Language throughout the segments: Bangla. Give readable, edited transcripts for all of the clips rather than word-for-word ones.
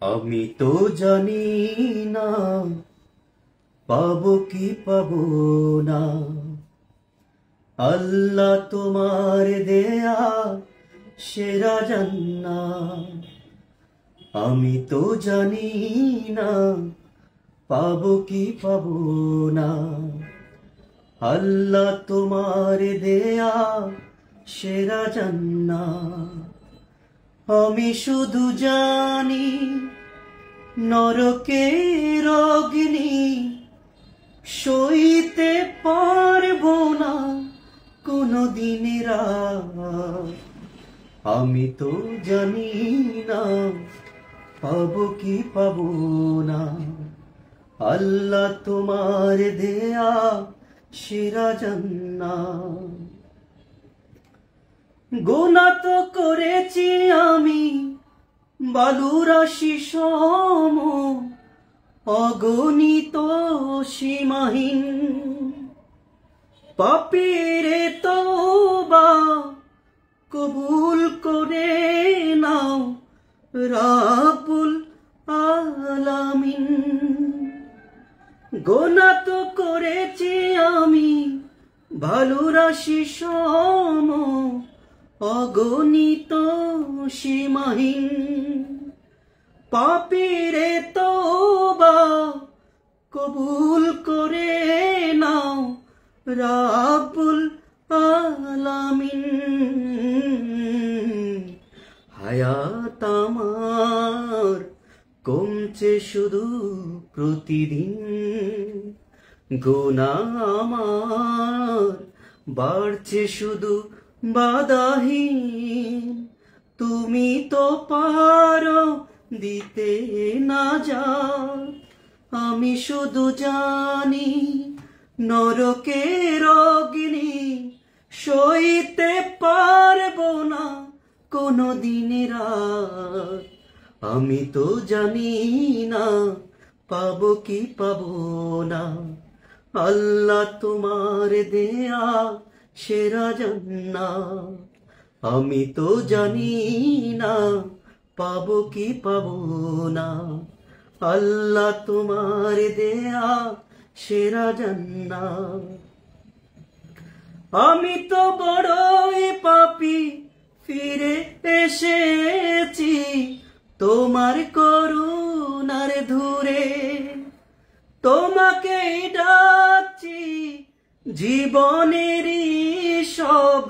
আমি তো জানি না পাবো কি পাবো না, আল্লাহ তোমার দেয়া সেরা জান্নাত। আমি তো জানি না পাবো কি পাবো না, আল্লাহ তোমার দেয়া সেরা জান্নাত। আমি শুধু জানি নরকের অগ্নি সইতে পারবো না কোনদিন রাত। আমি তো জানি না পাবো কি পাবো না, আল্লাহ তোমার দেয়া সেরা জান্নাত। গুনাহ তো করেছি আমি বালুরাশি সম, অগণিত সীমাহীন। পাপীর তওবা কবুল করে নাও রাব্বুল আলামিন। গুনাহ তো করেছি আমি বালুরাশি সম, অগণিত সীমাহীন। পাপীর তওবা কবুল করে নাও রাব্বুল আলামিন। হায়াত আমার কমছে শুধু প্রতিদিন, গুনাহ আমার বাড়ছে শুধু বাধাহীন। তুমি তো পারো দিতে না যা, আমি শুধু জানি নরকের অগ্নি সইতে পারবো না কোনদিন রাত। আমি তো জানি না পাবো কি পাবো না, আল্লাহ তোমার দেয়া সেরা জান্নাত। আমি তো জানি না পাবো কি পাবো না, আল্লাহ তোমার দেয়া সেরা জান্নাত। আমি তো বড়ই পাপী ফিরে এসেছি তোমার করুণার ধুরে, তোমাকেই ডাকছি জীবনেরই সব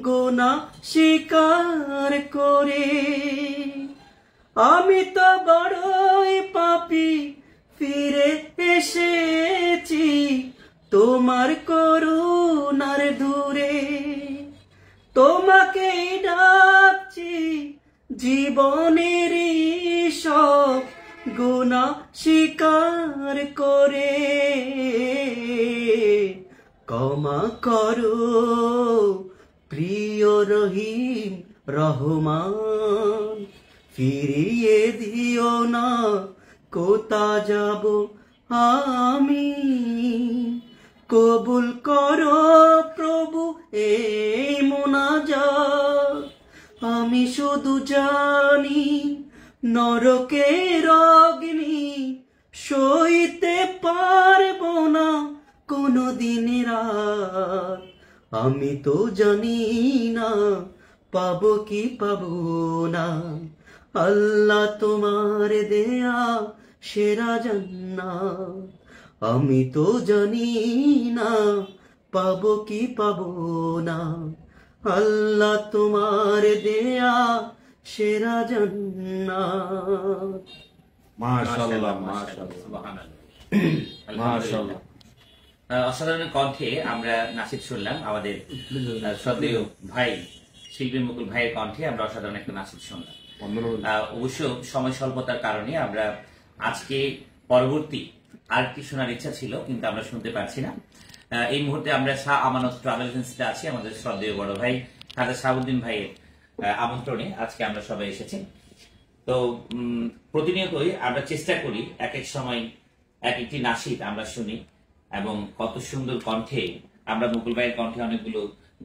গুনাহ স্বীকার করে। আমি তো বড়ই পাপী ফিরে এসেছি তোমার করুণার ধুরে, তোমাকেই ডাকছি জীবনেরই সব গুনাহ স্বীকার করে। ক্ষমা করো প্রিয় রহিম রহমান, ফিরিয়ে দিও না কোথা যাব আমি। কবুল করো প্রভু এই মুনাজাত। আমি শুধু জানি নরকের অগ্নি সইতে পারবো না কোনদিন রাত। আমি তো জানি না পাবো কি পাবো না, আল্লাহ তোমার দেয়া সেরা জান্নাত। আমি তো জানি না পাবো কি পাবো না, আল্লাহ তোমার দেয়া সেরা জান্নাত। মাশাআল্লাহ, মাশাআল্লাহ, সুবহানাল্লাহ, মাশাআল্লাহ। অসাধারণ কণ্ঠে আমরা নাসিদ শুনলাম। আমাদের শ্রদ্ধেয় ভাই শিল্পী মুকুল ভাইয়ের কণ্ঠে আমরা অসাধারণ একটা নাসিদ শুনলাম। অবশ্য সময় স্বল্পতার কারণে আমরা আজকে পরবর্তী আরেকটি শোনার ইচ্ছা ছিল, কিন্তু আমরা শুনতে পারছি না। এই মুহূর্তে আমরা শাহ আমানত ট্রাভেল এজেন্সিতে আছি। আমাদের শ্রদ্ধেয় বড় ভাই খাজা শাহাবুদ্দিন ভাইয়ের আমন্ত্রণে আজকে আমরা সবাই এসেছি। তো প্রতিনিয়তই আমরা চেষ্টা করি এক এক সময় এক একটি নাসিদ আমরা শুনি, এবং কত সুন্দর কণ্ঠে আমরা মুকুল ভাইয়ের কণ্ঠে অনেকগুলো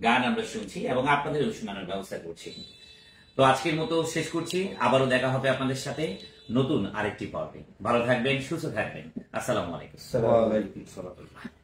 গান আমরা শুনছি এবং আপনাদেরও শোনানোর ব্যবস্থা করছি। তো আজকের মতো শেষ করছি, আবারও দেখা হবে আপনাদের সাথে নতুন আরেকটি পর্বে। ভালো থাকবেন, সুস্থ থাকবেন। আসসালামু আলাইকুম। ওয়া আলাইকুম আসসালাম।